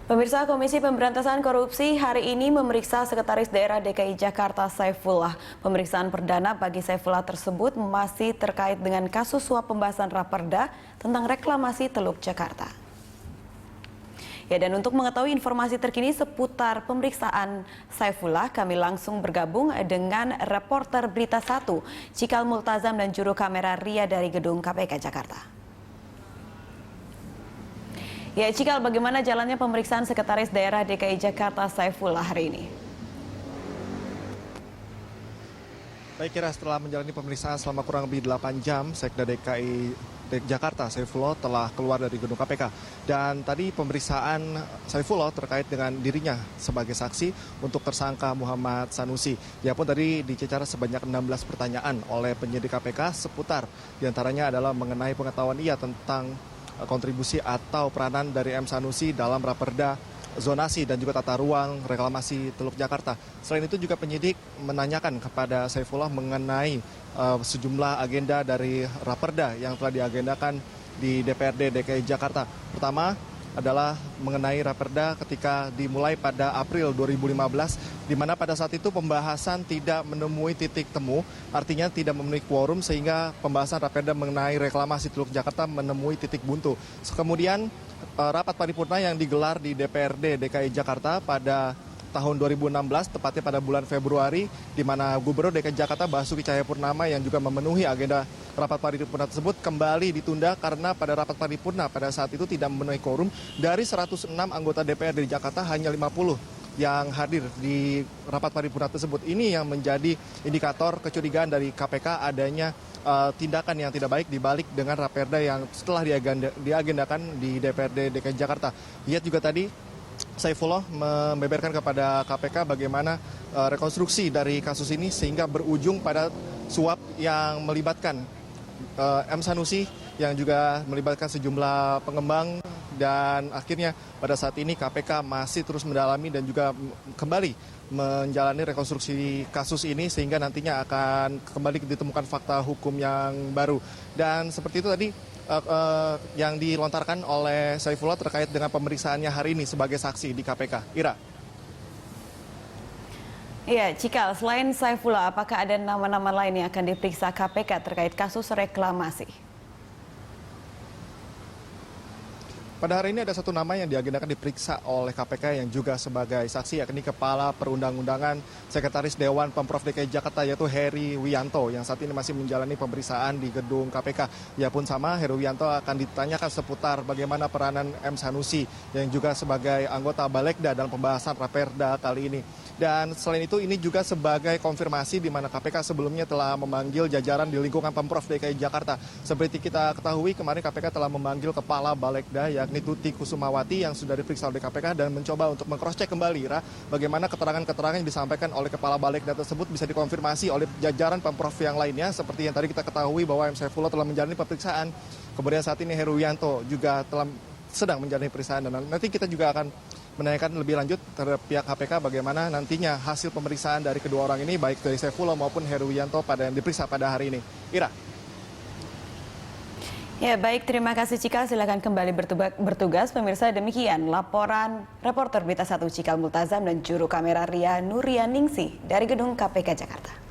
Pemirsa, Komisi Pemberantasan Korupsi hari ini memeriksa Sekretaris Daerah DKI Jakarta Saifullah. Pemeriksaan perdana bagi Saifullah tersebut masih terkait dengan kasus suap pembahasan Raperda tentang reklamasi Teluk Jakarta. Ya, dan untuk mengetahui informasi terkini seputar pemeriksaan Saifullah, kami langsung bergabung dengan reporter Berita 1, Cikal Multazam dan juru kamera Ria dari Gedung KPK Jakarta. Ya, Cikal, bagaimana jalannya pemeriksaan Sekretaris Daerah DKI Jakarta Saifullah hari ini? Baik, Kira, setelah menjalani pemeriksaan selama kurang lebih 8 jam, Sekda DKI Jakarta Saifullah telah keluar dari gedung KPK. Dan tadi pemeriksaan Saifullah terkait dengan dirinya sebagai saksi untuk tersangka Muhammad Sanusi. Ia pun tadi dicecar sebanyak 16 pertanyaan oleh penyidik KPK seputar diantaranya adalah mengenai pengetahuan ia tentang kontribusi atau peranan dari M. Sanusi dalam Raperda zonasi dan juga tata ruang reklamasi Teluk Jakarta. Selain itu juga penyidik menanyakan kepada Saifullah mengenai sejumlah agenda dari Raperda yang telah diagendakan di DPRD DKI Jakarta. Pertama adalah mengenai Raperda ketika dimulai pada April 2015, di mana pada saat itu pembahasan tidak menemui titik temu, artinya tidak memenuhi quorum sehingga pembahasan Raperda mengenai reklamasi Teluk Jakarta menemui titik buntu. Kemudian rapat paripurna yang digelar di DPRD DKI Jakarta pada tahun 2016, tepatnya pada bulan Februari, di mana Gubernur DKI Jakarta Basuki Cahayapurnama yang juga memenuhi agenda rapat paripurna tersebut kembali ditunda karena pada rapat paripurna pada saat itu tidak memenuhi quorum. Dari 106 anggota DPR di Jakarta hanya 50 yang hadir di rapat paripurna tersebut. Ini yang menjadi indikator kecurigaan dari KPK adanya tindakan yang tidak baik dibalik dengan Raperda yang setelah diagendakan di DPRD DKI Jakarta. Lihat juga tadi Saifullah membeberkan kepada KPK bagaimana rekonstruksi dari kasus ini sehingga berujung pada suap yang melibatkan M. Sanusi yang juga melibatkan sejumlah pengembang, dan akhirnya pada saat ini KPK masih terus mendalami dan juga kembali menjalani rekonstruksi kasus ini sehingga nantinya akan kembali ditemukan fakta hukum yang baru. Dan seperti itu tadi yang dilontarkan oleh Saifullah terkait dengan pemeriksaannya hari ini sebagai saksi di KPK. Ira. Iya, Cikal, selain Saifullah, apakah ada nama-nama lain yang akan diperiksa KPK terkait kasus reklamasi? Pada hari ini ada satu nama yang diagendakan diperiksa oleh KPK yang juga sebagai saksi, yakni Kepala Perundang-undangan Sekretaris Dewan Pemprov DKI Jakarta, yaitu Heri Wianto, yang saat ini masih menjalani pemeriksaan di gedung KPK. Ia pun sama, Heri Wianto akan ditanyakan seputar bagaimana peranan M. Sanusi yang juga sebagai anggota Balegda dalam pembahasan Raperda kali ini. Dan selain itu ini juga sebagai konfirmasi di mana KPK sebelumnya telah memanggil jajaran di lingkungan Pemprov DKI Jakarta. Seperti kita ketahui kemarin KPK telah memanggil Kepala Balegda yakni Tuti Kusumawati yang sudah diperiksa oleh KPK dan mencoba untuk meng-cross-check kembali bagaimana keterangan-keterangan yang disampaikan oleh Kepala Balegda tersebut bisa dikonfirmasi oleh jajaran Pemprov yang lainnya. Seperti yang tadi kita ketahui bahwa M. Saifullah telah menjalani pemeriksaan. Kemudian saat ini Heru Wianto juga telah sedang menjalani pemeriksaan, dan nanti kita juga akan menanyakan lebih lanjut terhadap pihak KPK bagaimana nantinya hasil pemeriksaan dari kedua orang ini, baik dari Saifullah maupun Heru Wianto pada yang diperiksa pada hari ini. Ira. Ya, baik, terima kasih Cikal. Silakan kembali bertugas. Pemirsa, demikian laporan reporter Berita 1 Cikal Multazam dan juru kamera Ria Nurianingsih dari Gedung KPK Jakarta.